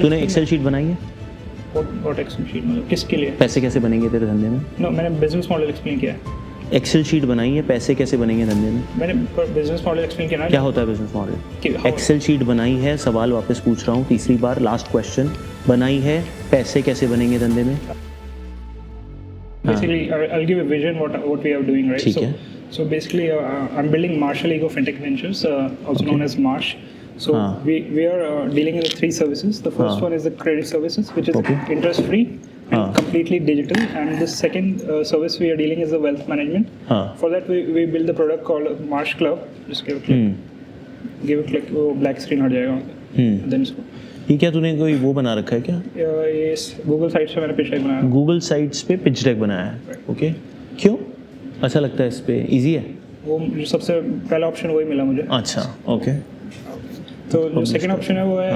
तूने Excel sheet बनाई है? What Excel sheet मतलब किसके लिए? पैसे कैसे बनेंगे तेरे धंधे में? No, मैंने बिजनेस मॉडल एक्सप्लेन किया है। एक्सेल शीट बनाई है, पैसे कैसे बनेंगे धंधे में? मैंने बिजनेस मॉडल एक्सप्लेन किया ना। क्या होता है बिजनेस मॉडल? एक्सेल शीट बनाई है, सवाल वापस पूछ रहा हूँ तीसरी बार, लास्ट क्वेश्चन। बनाई है, पैसे कैसे बनेंगे धंधे में? Basically, I'll give a vision what we are doing, right? ठीक है। So basically, I'm building Marsh Fintech Ventures, also known as Marsh. So we are dealing with 3 services. The first one is the credit services, which is interest free and completely digital. And the second service we are dealing is the wealth management. For that, we build the product called Marsh Club. Just give a click. Give a click. वो black screen हट जाएगा. Then इसको. ये क्या तूने कोई वो बना रखा है क्या? ये गूगल साइट्स पे मैंने पिच डेक बनाया है। गूगल साइट्स पे पिच डेक बनाया है, ओके। क्यों अच्छा लगता है इस पे? इजी है वो, सबसे पहला ऑप्शन वही मिला मुझे। अच्छा, ओके। तो जो सेकंड ऑप्शन है वो है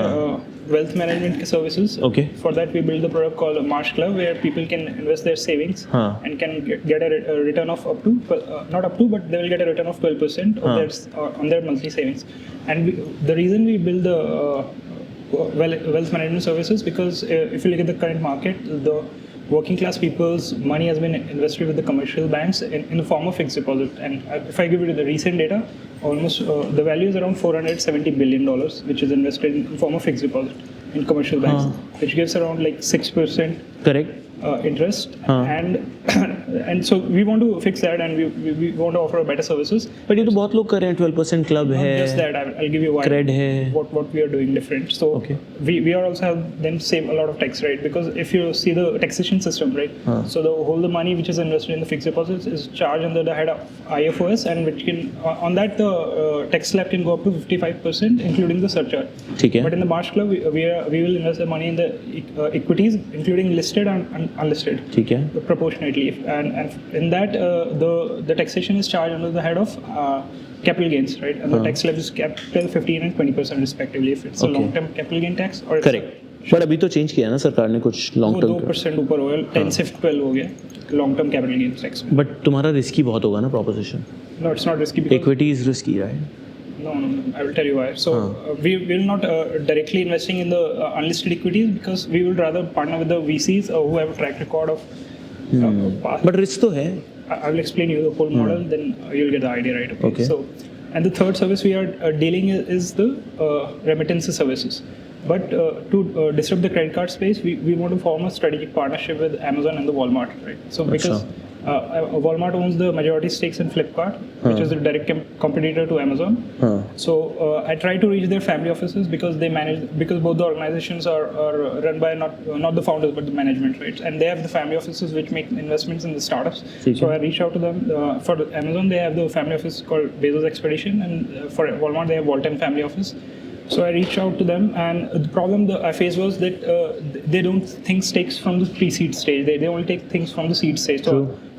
वेल्थ मैनेजमेंट के services. Okay. For that we build the product called Marsh Club, where people can invest their savings and can get a return of up to, not up to, but they will get a return of 12% on their monthly savings. And the reason we build the wealth management services, because if you look at the current market, the working class people's money has been invested with the commercial banks in the form of fixed deposit. And if I give you the recent data, almost the value is around $470 billion, which is invested in the form of fixed deposit in commercial banks, which gives around like 6%. Correct. Interest. And so we want to fix that, and we want to offer better services. But ये तो बहुत लोग कर रहे हैं, 12% club है, just that, I'll give you why. Cred है. What we are doing different. So we are also have then save a lot of tax, right? Because if you see the taxation system, right? So the money which is invested in the fixed deposits is charged under the head of IFOS, and which can on that the tax slab can go up to 55%, including the surcharge. ठीक है. But in the Marsh Club, we will invest the money in the equities, including listed and unlisted. ठीक है. Proportionately, and in that the taxation is charged under the head of capital gains, right? And the tax slab is capped till 15% and 20% respectively, if it's a long term capital gain tax or correct. पर अभी तो change किया ना सरकार ने कुछ long term, 2% ऊपर हो गया, 10 से 12 हो गया long term capital gain tax. But तुम्हारा रिस्की बहुत होगा ना proposition? No, it's not risky because equity is risky, right? No, I will tell you why. So we will not directly investing in the unlisted equities, because we would rather partner with the VCs who have a track record of but risk तो है. I will explain you the whole model, then you'll get the idea, right? Okay. So, and the third service we are dealing is the remittance services. But to disrupt the credit card space, we want to form a strategic partnership with Amazon and the Walmart, right? So because Walmart owns the majority stakes in Flipkart, which is the direct competitor to Amazon. So I try to reach their family offices, because because both the organizations are run by not the founders but the management, right? And they have the family offices which make investments in the startups. So I reach out to them. For Amazon, they have the family office called Bezos Expedition, and for Walmart, they have Walton family office. So I reached out to them, and the problem that I faced was that they don't think stakes from the pre-seed stage. They only take things from the seed stage.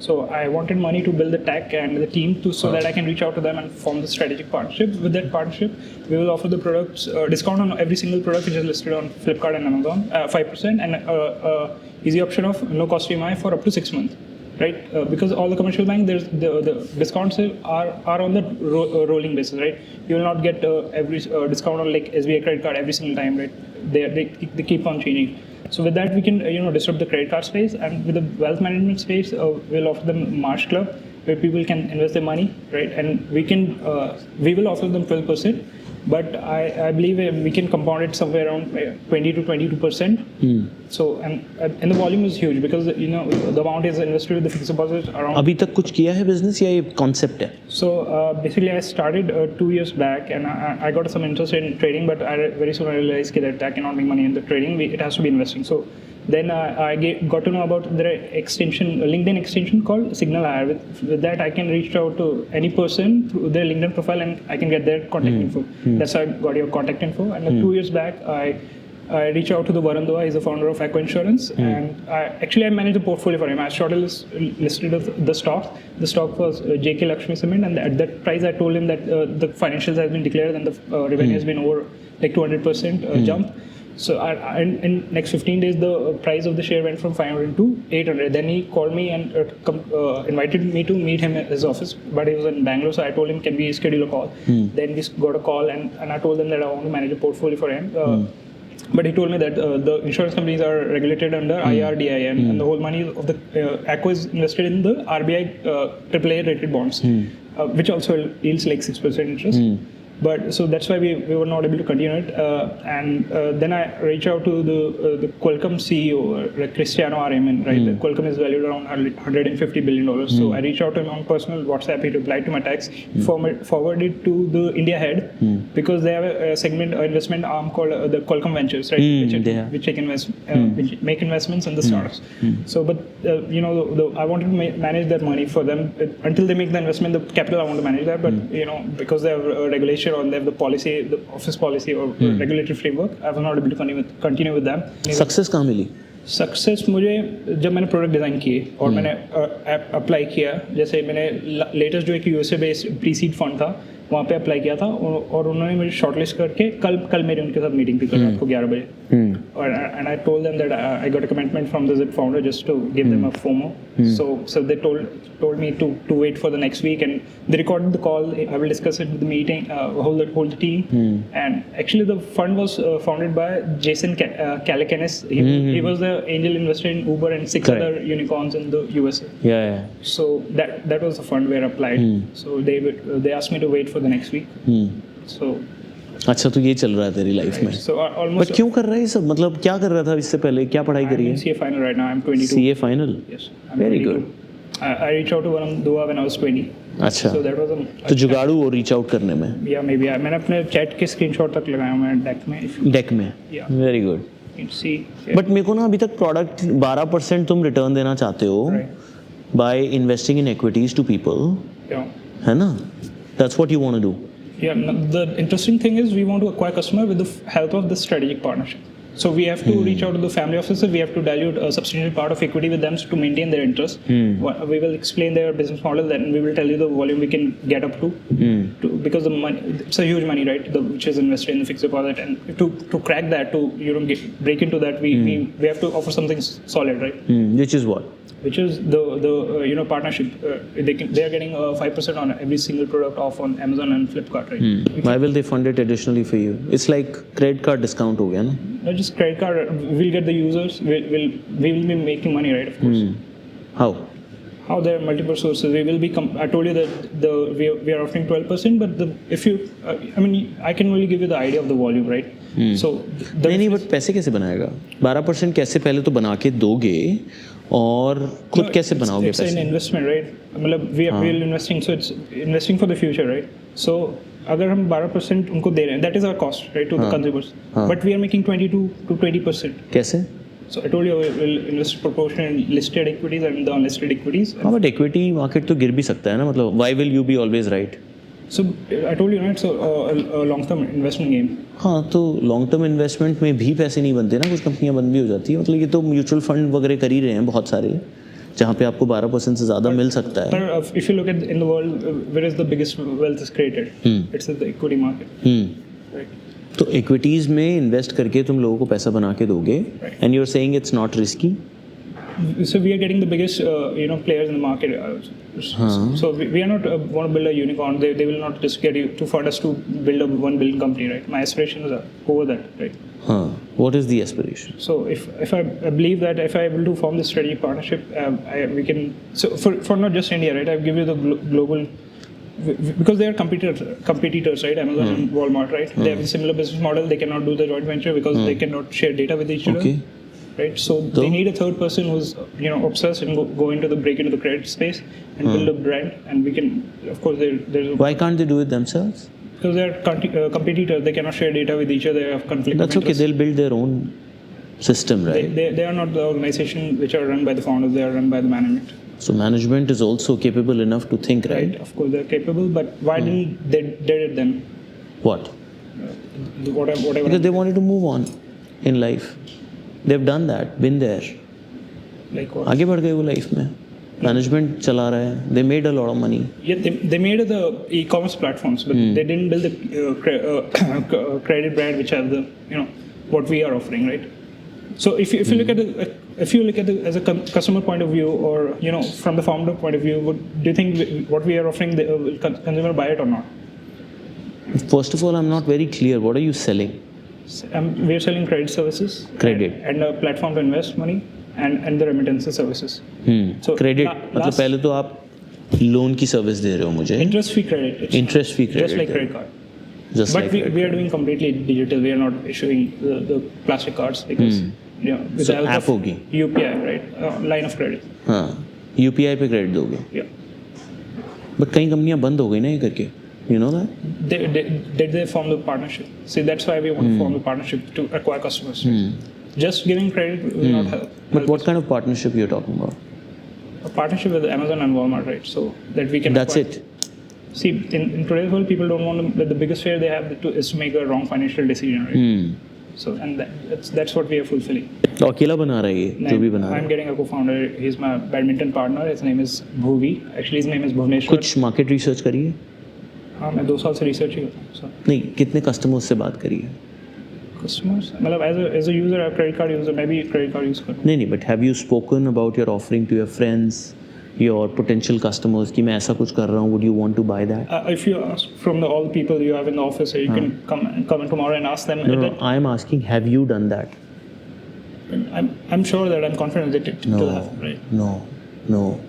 So I wanted money to build the tech and the team so that I can reach out to them and form the strategic partnership. With that partnership, we will offer the products discount on every single product which is listed on Flipkart and Amazon, 5%, and easy option of no cost EMI for up to 6 months. Right, because all the commercial banks, there's the discounts are on the rolling basis, right? You will not get every discount on like SBI credit card every single time, right? They keep on changing. So with that, we can disrupt the credit card space, and with the wealth management space, we'll offer them Marsh Club, where people can invest their money, right? And we will offer them 12%. But I believe we can compound it somewhere around 20 to 22%. So and the volume is huge, because the amount is invested with the fixed deposit around. अभी तक कुछ किया है business या ये concept है? So basically I started 2 years back, and I got some interest in trading, but very soon I realized that I cannot make money in the trading. It has to be investing. So then I got to know about their LinkedIn extension called Signal Hire. With that, I can reach out to any person through their LinkedIn profile, and I can get their contact info. That's how I got your contact info. And 2 years back, I reached out to the Varun Dua. He's the founder of Aqua Insurance, and I managed a portfolio for him. I listed the stocks. The stock was JK Lakshmi Cement, and at that price, I told him that the financials has been declared, and the revenue has been over like 200% jump. So in next 15 days, the price of the share went from 500 to 800. Then he called me and invited me to meet him at his office, but he was in Bangalore. So I told him, can we schedule a call? Then we got a call, and I told them that I want to manage a portfolio for him. But he told me that the insurance companies are regulated under IRDAI, and the whole money of the ACO is invested in the RBI AAA rated bonds, which also yields like 6% interest. But so that's why we were not able to continue it. And then I reached out to the Qualcomm CEO, Cristiano Raymond, right? Qualcomm is valued around $150 billion. So I reached out to him on personal WhatsApp. He replied to my text, forwarded to the India head, because they have a segment, investment arm called the Qualcomm Ventures, right? Which make investments in the startups. So, but I wanted to manage that money for them until they make the investment. The capital I want to manage that, but because they have a regulation or they have the policy, the office policy or regulatory framework, I was not able to continue with them. Success कहाँ मिली? Success मुझे जब मैंने product design किए और मैंने app apply किया, जैसे मैंने लेटेस्ट जो एक USA based pre seed fund था वहाँ पे अप्लाई किया था, और उन्होंने मुझे शॉर्टलिस्ट करके कल मेरी उनके साथ मीटिंग थी, कल रात को 11 बजे, और and I told them that I got a commitment from the Zypp founder just to give them a FOMO. So they told me to wait for the next week, and they recorded the call. I will discuss it with the meeting, hold the team. And actually the fund was founded by Jason Calacanis. He was the angel investor in Uber and 6 other unicorns in the USA. Yeah. So that was the fund where I applied. So they asked me to wait for the next week. So अच्छा, तो ये चल रहा है तेरी life में. So almost. But क्यों कर रहा है ये सब? मतलब क्या कर रहा था इससे पहले? क्या पढ़ाई करी है? CA final right now. I'm 22. CA final. Yes. Very good. I reached out to one of Dua when I was 20. अच्छा. So that was तो जुगाड़ू और रीच आउट करने में. Yeah, maybe. मैंने अपने चैट के स्क्रीनशॉट तक लगाया हूँ मैं डेक में. डेक में. Yeah. Very good. See. But मेरे को ना अभी तक प्रोडक्ट 12% तुम रिटर्न देना चाहते हो by investing in equities to people, है ना? That's what you want to do. Yeah, the interesting thing is we want to acquire customer with the help of the strategic partnership. So we have to reach out to the family offices. We have to dilute a substantial part of equity with them to maintain their interest. We will explain their business model, then we will tell you the volume we can get up to because the money, it's a huge money, right? Which is invested in the fixed deposit, and to crack that, to break into that, we have to offer something solid, right? Which is what? Which is the partnership. They are getting 5% on every single product off on Amazon and Flipkart, right? Why will they fund it additionally for you? It's like credit card discount हो गया ना? Not just credit card. We'll get the users. We will be making money, right? Of course. How? How there are multiple sources. We will be. I told you that we are offering 12%, but if you, I can only give you the idea of the volume, right? So नहीं, but पैसे कैसे बनाएगा? 12% कैसे पहले तो बना के दोगे और खुद कैसे बनाओगे पैसे? It's an investment, right? मतलब we are investing, so it's investing for the future, right? So अगर हम 12% उनको दे रहे हैं, that is our cost, right, to the consumers. But we are making 22 to 20%. कैसे? So I told you we'll invest proportionally in listed equities and the unlisted equities. हाँ, but equity market तो गिर भी सकता है ना, मतलब why will you be always right? So I told you, right? So a long-term investment game. हाँ, तो लॉन्ग टर्म इन्वेस्टमेंट में भी पैसे नहीं बनते ना, कुछ कंपनियां बंद भी हो जाती है. मतलब ये तो म्यूचुअल फंड वगैरह कर ही रहे हैं बहुत सारे, जहाँ पे आपको 12% से ज़्यादा मिल सकता है. But if you look at in the world, where is the biggest wealth is created? It's in the equity market. Right. तो इक्विटीज़ में इन्वेस्ट करके तुम लोगों को पैसा बना के दोगे, and you are saying it's not risky. So we are getting the biggest players in the market. So we are not want to build a unicorn. They will not just get you to fund us to build a $1 billion company, right? My aspirations are over that, right? What is the aspiration? So if I believe that if I able to form this strategic partnership, we can. So for not just India, right? I give you the global. Because they are competitors, right? Amazon and Walmart, right? They have a similar business model. They cannot do the joint venture because they cannot share data with each other. Okay. Right, so they need a third person who's obsessed and go into the break into the credit space and build a brand, and we can, of course, there's. Why can't they do it themselves? Because they're competitors. They cannot share data with each other. They have conflict. That's okay. They'll build their own system, right? They are not the organization which are run by the founders. They are run by the management. So management is also capable enough to think, right? Of course, they're capable, but why didn't they did it then? What? Whatever. Because they wanted to move on in life. They've done that, been there. Like what? आगे बढ़ गए वो life में. Management चला रहा है. They made a lot of money. Yeah, they made the e-commerce platforms, but they didn't build the credit brand which have the what we are offering, right? So if you look at the as a customer point of view, or from the founder point of view, do you think what we are offering will consumer buy it or not? First of all, I'm not very clear. What are you selling? We are selling credit services. Credit. And a platform to invest money and the remittance services. So credit मतलब पहले तो आप loan की service दे रहे हो मुझे. Interest free credit. Interest free credit. Just like credit card. Just but like we are doing completely digital. We are not issuing the plastic cards because with So the help app of होगी. UPI, right? Line of credit. हाँ, UPI पे credit दोगे. Yeah. But कई कंपनियां बंद हो गई ना ये करके. You know that? They form the partnership. See, that's why we want to form the partnership to acquire customers. Just giving credit will not help. But what kind of partnership you're talking about? A partnership with Amazon and Walmart, right? So that we can. That's acquire. it. See, in today's world, people don't want to. The biggest fear they have is to make a wrong financial decision, right? So, and that's what we are fulfilling. तो अकेला बना रहा है ये जो भी बना रहा I'm getting a co-founder. He's my badminton partner. His name is Bhuvi. Actually, his name is Bhuvneshwar. कुछ मार्केट रिसर्च करिए. हाँ, मैं 2 साल से रिसर्च ही करता हूँ सर. नहीं, कितने कस्टमर्स से बात करिए. Customers मतलब as a user, a credit card user, मैं भी credit card use करता हूँ. नहीं, but have you spoken about your offering to your friends, your potential customers कि मैं ऐसा कुछ कर रहा हूँ, would you want to buy that? If you ask from all the people you have in the office, you can come in tomorrow and ask them. No, I am asking, have you done that? I'm sure that I'm confident that it will happen, right? No.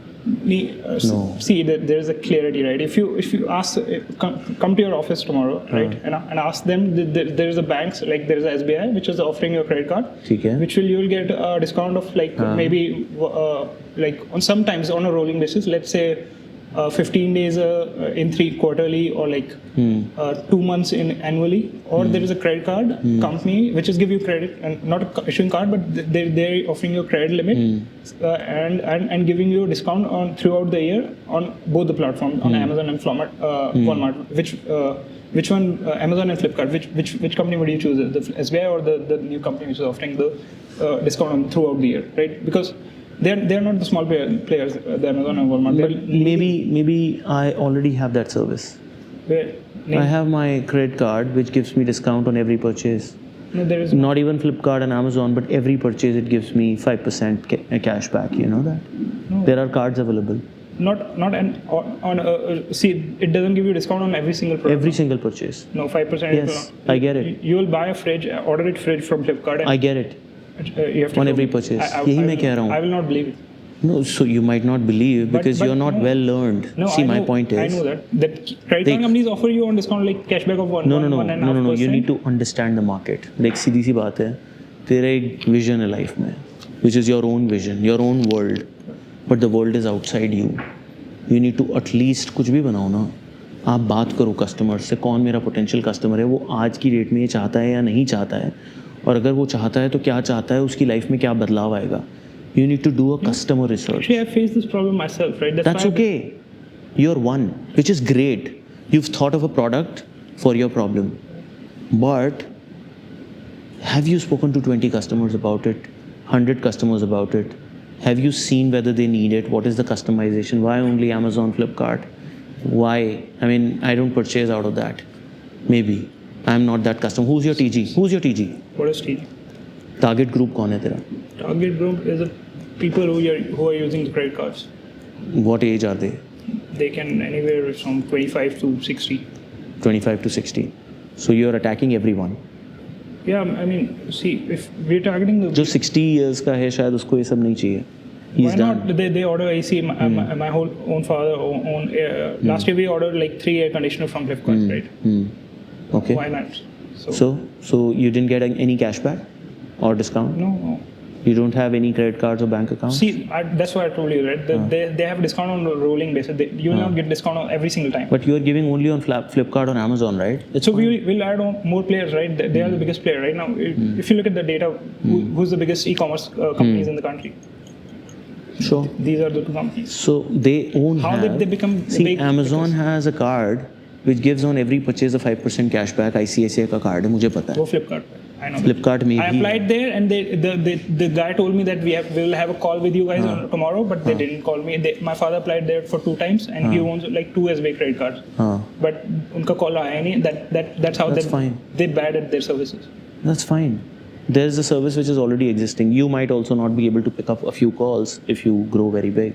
See, there's a clarity, right? If you ask, come to your office tomorrow, right, and ask them. There's a banks like there's a SBI which is offering you a credit card, which you'll get a discount of like maybe like on sometimes on a rolling basis. Let's say 15 days in 3 quarterly or like 2 months in annually, or there is a credit card company which is give you credit and not issuing card, but they're offering you a credit limit and giving you a discount on throughout the year on both the platforms on Amazon and Walmart. Which one? Amazon and Flipkart. Which company would you choose? The SBI or the new company which is offering the discount throughout the year, right? Because they're not the small players, the Amazon and Walmart. But maybe I already have that service. Where? I have my credit card which gives me discount on every purchase. No, there is not even Flipkart and Amazon, but every purchase it gives me 5% cash back. You know that? No. There are cards available. Not on see, it doesn't give you discount on every single product. Every single purchase. No, 5%. Yes, I get it. You will buy a fridge, order it fridge from Flipkart. I get it. You have to on every purchase. यही मैं कह रहा हूँ. I will not believe it. No, so you might not believe because you're not well learned. No, see, my point is. I know that credit card companies offer you on discount like cashback of 1.5%. No. You need to understand the market. देख सीधी सी बात है. तेरा एक vision है life में, which is your own vision, your own world, but the world is outside you. You need to at least कुछ भी बनाओ ना. आप बात करो कस्टमर से, कौन मेरा पोटेंशियल कस्टमर है, वो आज की डेट में ये चाहता है या नहीं चाहता है, और अगर वो चाहता है तो क्या चाहता है, उसकी लाइफ में क्या बदलाव आएगा. You need to do a customer research. Actually, I faced this problem myself, right? That's okay. You're one, which is great. You've thought of a product for your problem. But have you spoken to 20 customers about it? 100 customers about it? Have you seen whether they need it? What is the customization? Why only Amazon, Flipkart? Why? I mean, I don't purchase out of that. Maybe. I'm not that customer. Who's your TG? What is TG? Target group कौन है तेरा? Target group is the people who are using the credit cards. What age are they? They can anywhere from 25 to 60. 25 to 60. So you're attacking everyone. Yeah, I mean, see, if we're targeting the... जो 60 years का है शायद उसको ये सब नहीं चाहिए. Why not? They order AC. My whole own father own. Last year we ordered like 3 air conditioner from Flipkart, right? Okay. Why not? So you didn't get any cashback or discount? No. You don't have any credit cards or bank accounts? See, that's why I told you, right? They have discount on a rolling basis. You will not get discount on every single time. But you are giving only on Flipkart or Amazon, right? So we'll add on more players, right? They are the biggest player right now. If you look at the data, who's the biggest e-commerce companies in the country? Sure. These are the 2 companies. So they own. How did they become big? Amazon has a card which gives on every purchase a 5% cashback. ICICI का card है, मुझे पता है. वो Flipkart. I know. Flipkart में I applied there, and the guy told me that we will have a call with you guys tomorrow, but they didn't call me. My father applied there for 2 times, and he owns like 2 SBI credit cards. But उनका call आया नहीं. That's how they bad at their services. That's fine. There's a service which is already existing. You might also not be able to pick up a few calls if you grow very big,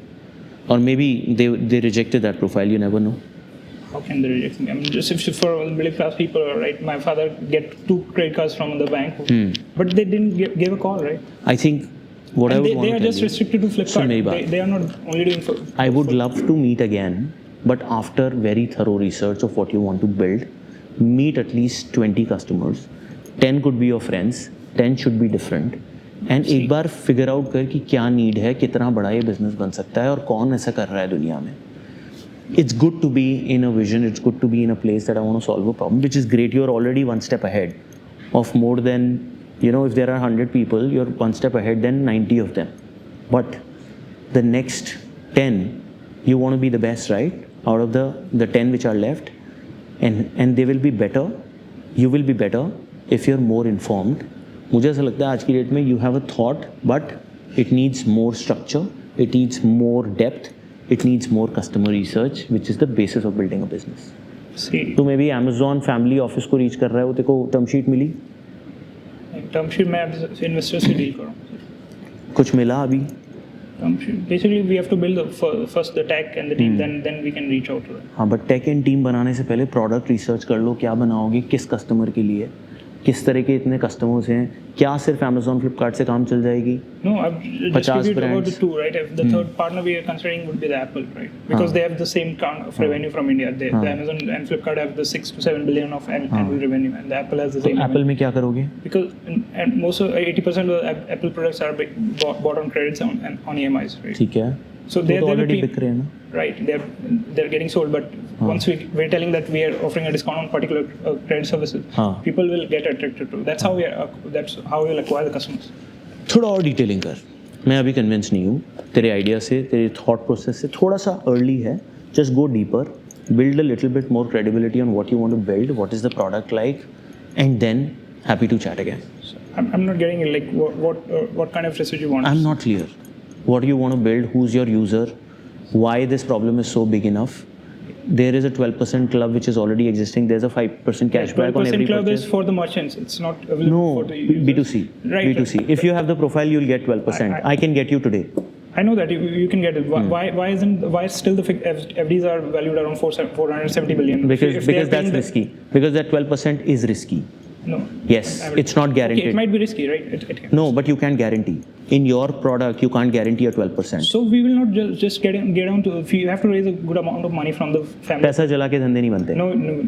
or maybe they rejected that profile. You never know. How can they reject me? I mean, just if for middle class people, right? My father get 2 credit cards from the bank, but they didn't give a call, right? I think what And I would want they are to tell just you, restricted to Flipkart. They are not only doing for. I would love to meet again, but after very thorough research of what you want to build, meet at least 20 customers. 10 could be your friends, 10 should be different. And एक बार figure out कर कि क्या need है, कितना बड़ा ये business बन सकता है और कौन ऐसा कर रहा है दुनिया में. It's good to be in a vision, it's good to be in a place that I want to solve a problem, which is great. You're already one step ahead of more than, if there are 100 people, you're one step ahead than 90 of them. But the next 10, you want to be the best, right? Out of the 10 which are left, and they will be better, you will be better if you're more informed. मुझे ऐसा लगता है आज की date में you have a thought, but it needs more structure, it needs more depth, it needs more customer research, which is the basis of building a business. तो may be Amazon family office को reach कर रहा है, वो तेरे को term sheet मिली? Term sheet मैं investor से डील कर रहा हूँ. कुछ मिला अभी? Basically we have to build first the tech and the team, then we can reach out to them. हाँ, बट टेक एंड टीम बनाने से पहले प्रोडक्ट रिसर्च कर लो. क्या बनाओगे, किस कस्टमर के लिए, किस तरह के इतने कस्टमर्स हैं, क्या सिर्फ Amazon Flipkart से काम चल जाएगी? No, I've just figured about the two, right? If the third partner we are considering would be the Apple, right? Because they have the same count of revenue from India. The Amazon and Flipkart have the 6 to 7 billion of annual revenue, and the Apple has the same. Apple में क्या करोगे? Because and most of 80% of the Apple products are bought on credits on EMIs, right? ठीक है. So they already बिक रहे हैं ना? Right, they're getting sold, but once we're telling that we are offering a discount on particular credit services, people will get attracted to. That's how we'll acquire the customers. थोड़ा और detailing कर. मैं अभी convince नहीं हूँ तेरे idea से, तेरे थॉट प्रोसेस से. थोड़ा सा अर्ली है. Just go deeper, build a little bit more credibility on what you want to build, what is the product like, and then happy to chat again. I'm not getting it. Like what kind of research you want? I'm not clear. What do you want to build? Who's your user? Why this problem is so big enough? There is a 12% club which is already existing. There's a 5% cashback on every 12% club purchase. is for the merchants. It's not available for the users. B2C. Right. B2C. If you have the profile, you'll get 12%. I can get you today. I know that you can get it. Why still the FDs are valued around 470 billion? Because that's risky. Because that 12% is risky. No. Yes, it's not guaranteed. Okay, it might be risky, right? It can. No, but you can't guarantee. In your product, you can't guarantee a 12%. So we will not just get down to. If you have to raise a good amount of money from the family. पैसा जला के धंधे नहीं बनते. No,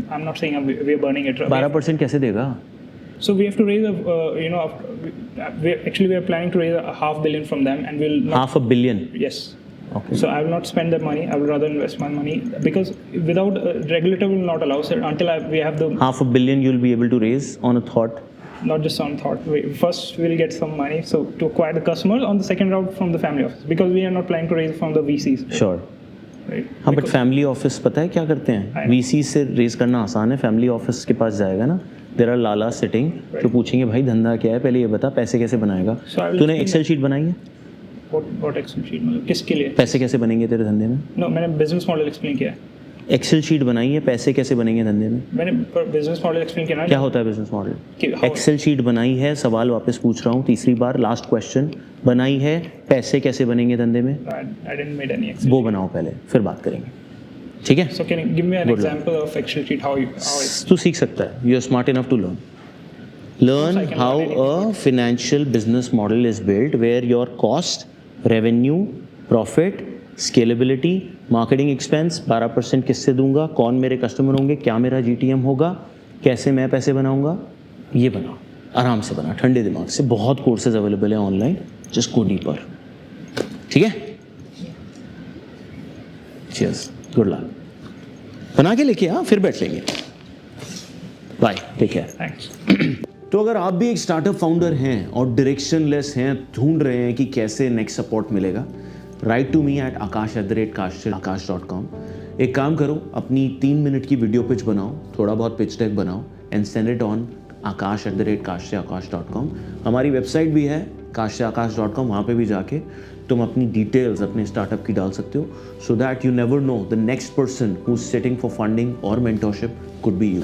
I'm not saying we are burning it. 12% कैसे देगा? So we have to raise we are planning to raise $500 million from them, and we'll. $500 million. Yes. Okay. So I will not spend that money. I will rather invest my money, because without regulator will not allow, sir, until we have the $500 million you'll be able to raise on a thought. Not just on thought. First we'll get some money so to acquire the customers. On the second route from the family office, because we are not planning to raise from the VCs. Sure. Right. हाँ, but family office पता है क्या करते हैं? VC से raise करना आसान है. फैमिली ऑफिस के पास जाएगा ना, देयर आर लाला सिटिंग जो पूछेंगे भाई धंधा क्या है, पहले ये बता, पैसे कैसे बनाएगा. तूने एक्सेल शीट बनाई है? What एक्सेल शीट मतलब किसके लिए? पैसे कैसे बनेंगे तेरे धंधे में? No, मैंने बिजनेस मॉडल एक्सप्लेन किया है. एक्सेल शीट बनाई है, पैसे कैसे बनेंगे धंधे में? मैंने बिजनेस मॉडल एक्सप्लेन किया ना. क्या होता है बिजनेस मॉडल? एक्सेल शीट बनाई है, सवाल वापस पूछ रहा हूँ तीसरी बार, लास्ट क्वेश्चन. बनाई है, पैसे कैसे बनेंगे धंधे में? I didn't make any Excel. वो बनाओ पहले, फिर बात करेंगे. ठीक है? So can you give me an example of Excel sheet how it? तू सीख सकता है. You are smart enough to learn. Learn how a financial business model is built, where your cost, revenue, profit, scalability, marketing expense, 12% किससे दूंगा, कौन मेरे customer होंगे, क्या मेरा GTM होगा, कैसे मैं पैसे बनाऊंगा, ये बनाओ. आराम से बना, ठंडे दिमाग से. बहुत कोर्सेज अवेलेबल है ऑनलाइन. Just go deeper. ठीक है? Cheers, good luck. बना के लेके आ, फिर बैठ लेंगे. Bye, take care. Thanks. तो अगर आप भी एक स्टार्टअप फाउंडर हैं और डायरेक्शनलेस हैं, ढूंढ रहे हैं कि कैसे नेक्स्ट सपोर्ट मिलेगा, write to me at akash@akash.com. एक काम करो, अपनी 3 मिनट की वीडियो पिच बनाओ, थोड़ा बहुत पिच डेक बनाओ, and send it on akash@akash.com. हमारी वेबसाइट भी है akash.com. वहाँ पे भी जाके तुम अपनी डिटेल्स अपने स्टार्टअप की डाल सकते हो, so that you never know the next person who is sitting for funding और मेंटरशिप कुड बी यू.